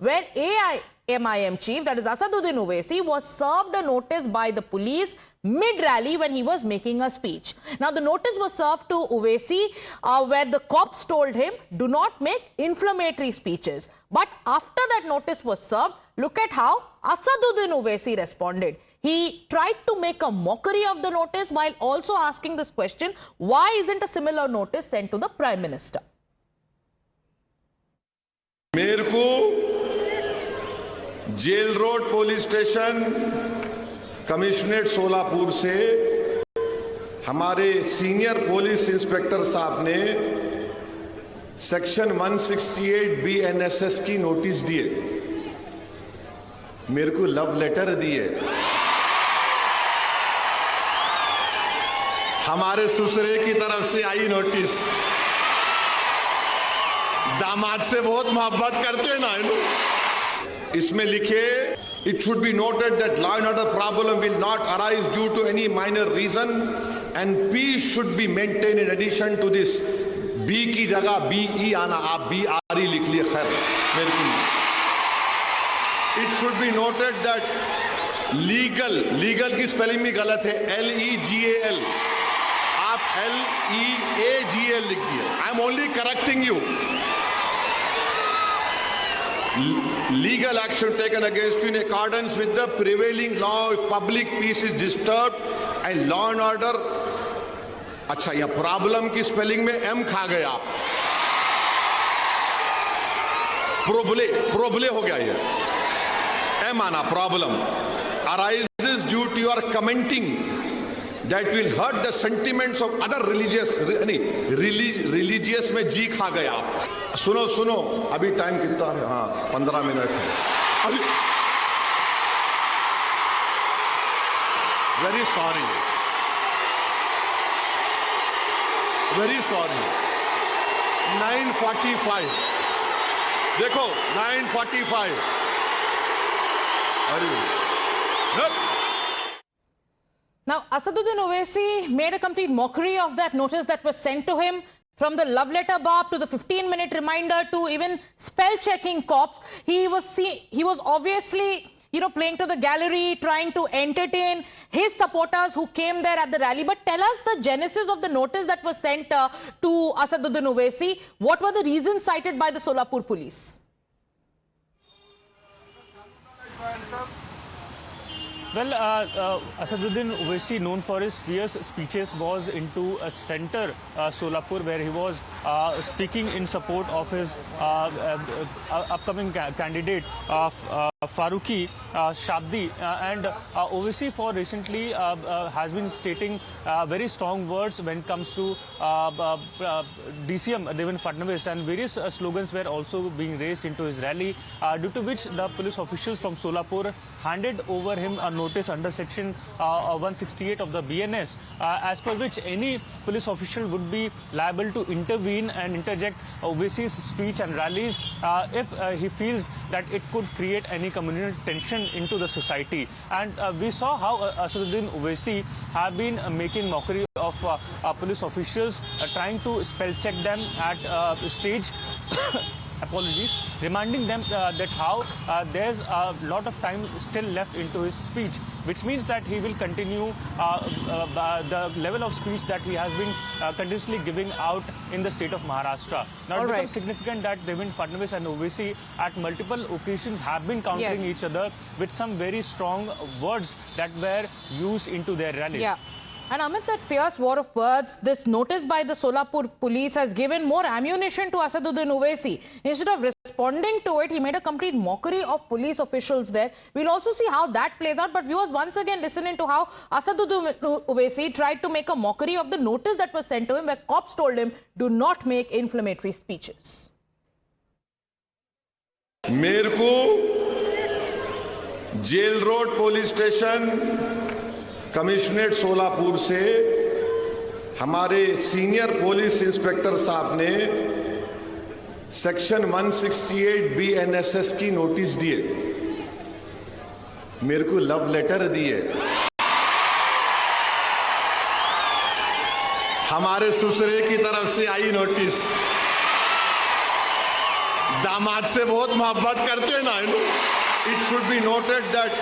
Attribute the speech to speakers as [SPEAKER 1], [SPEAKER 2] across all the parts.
[SPEAKER 1] where AIMIM chief, that is Asaduddin Owaisi, was served a notice by the police mid-rally when he was making a speech. Now, the notice was served to Owaisi where the cops told him, do not make inflammatory speeches. But after that notice was served, look at how Asaduddin Owaisi responded. He tried to make a mockery of the notice while also asking this question, why isn't a similar notice sent to the Prime Minister?
[SPEAKER 2] मेरे को jail road police station commissionerate Solapur से हमारे senior police inspector साहब ने section 168 BNSS की notice दिए, मेरे को लव लेटर दिए। हमारे ससुरे की तरफ से आई नोटिस। दामाद से बहुत मोहब्बत करते ना इसमें लिखे, it should be noted that law and order problem will not arise due to any minor reason and peace should be maintained in addition to this. B की जगह BE आना, आप BRE लिख लिए, खैर मेरे को। It should be noted that legal की स्पेलिंग भी गलत है, LEGAL, आप LEAGL लिख दिए। I am only correcting you. Legal action taken against you in accordance with the prevailing law if public peace is disturbed and law and order। अच्छा, यह problem की स्पेलिंग में M खा गया, प्रोबले हो गया, ये M आना, problem arises due to your commenting that will hurt the sentiments of other religious में जी खा गया। सुनो अभी टाइम कितना है? हाँ, 15 मिनट है अभी। वेरी सॉरी 9:45 देखो 9:45। अरे look।
[SPEAKER 1] Now, Asaduddin Owaisi made a complete mockery of that notice that was sent to him, from the love letter barb to the 15-minute reminder to even spell-checking cops. He was obviously, playing to the gallery, trying to entertain his supporters who came there at the rally. But tell us the genesis of the notice that was sent to Asaduddin Owaisi. What were the reasons cited by the Solapur police?
[SPEAKER 3] Well, Asaduddin Owaisi, known for his fierce speeches, was into a center Solapur, where he was speaking in support of his upcoming candidate Farooqi Shabdi, and Owaisi for recently has been stating very strong words when it comes to DCM Devendra Fadnavis, and various slogans were also being raised into his rally, due to which the police officials from Solapur handed over him a notice under section 168 of the BNS, as per which any police official would be liable to intervene and interject Owaisi's speech and rallies if he feels that it could create any communal tension into the society. And we saw how Asaduddin Owaisi have been making mockery of police officials, trying to spell check them at stage. Apologies, reminding them that how there's a lot of time still left into his speech, which means that he will continue the level of speech that he has been continuously giving out in the state of Maharashtra. Now, it becomes significant that Devendra Fadnavis and Owaisi at multiple occasions have been countering each other with some very strong words that were used into their rallies.
[SPEAKER 1] Yeah. And Amit, that fierce war of words, this notice by the Solapur police has given more ammunition to Asaduddin Owaisi. Instead of responding to it, he made a complete mockery of police officials there. We'll also see how that plays out. But viewers, once again, listen into how Asaduddin Owaisi tried to make a mockery of the notice that was sent to him, where cops told him, do not make inflammatory speeches.
[SPEAKER 2] मेरे को jail road police station commissionerate Solapur से हमारे senior police inspector साहब ने section 168 BNSS की notice दिए, मेरे को लव लेटर दिए। हमारे ससुरे की तरफ से आई नोटिस। दामाद से बहुत मोहब्बत करते हैं ना, it should be noted that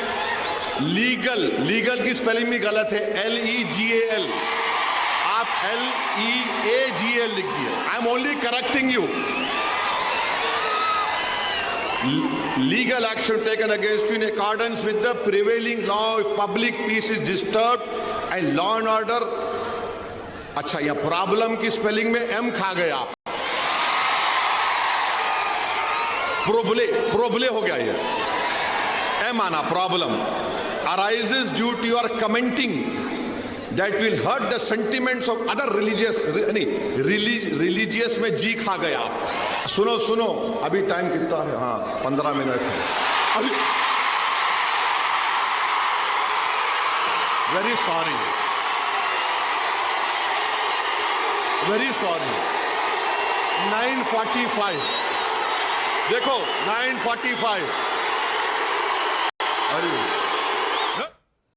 [SPEAKER 2] legal की स्पेलिंग भी गलत है, LEGAL, आप LEAGL लिख दिए। I am only correcting you. Legal action taken against you in accordance with the prevailing law if public peace is disturbed and law and order। अच्छा, यह problem की स्पेलिंग में M खा गया, प्रोबले हो गया, ये M आना problem. Arises due to your commenting that will hurt the sentiments of other religious में जी खा गया। सुनो, अभी टाइम कितना है? हाँ, 15 मिनट है अभी। वेरी सॉरी, 9:45 देखो, 9:45। अरे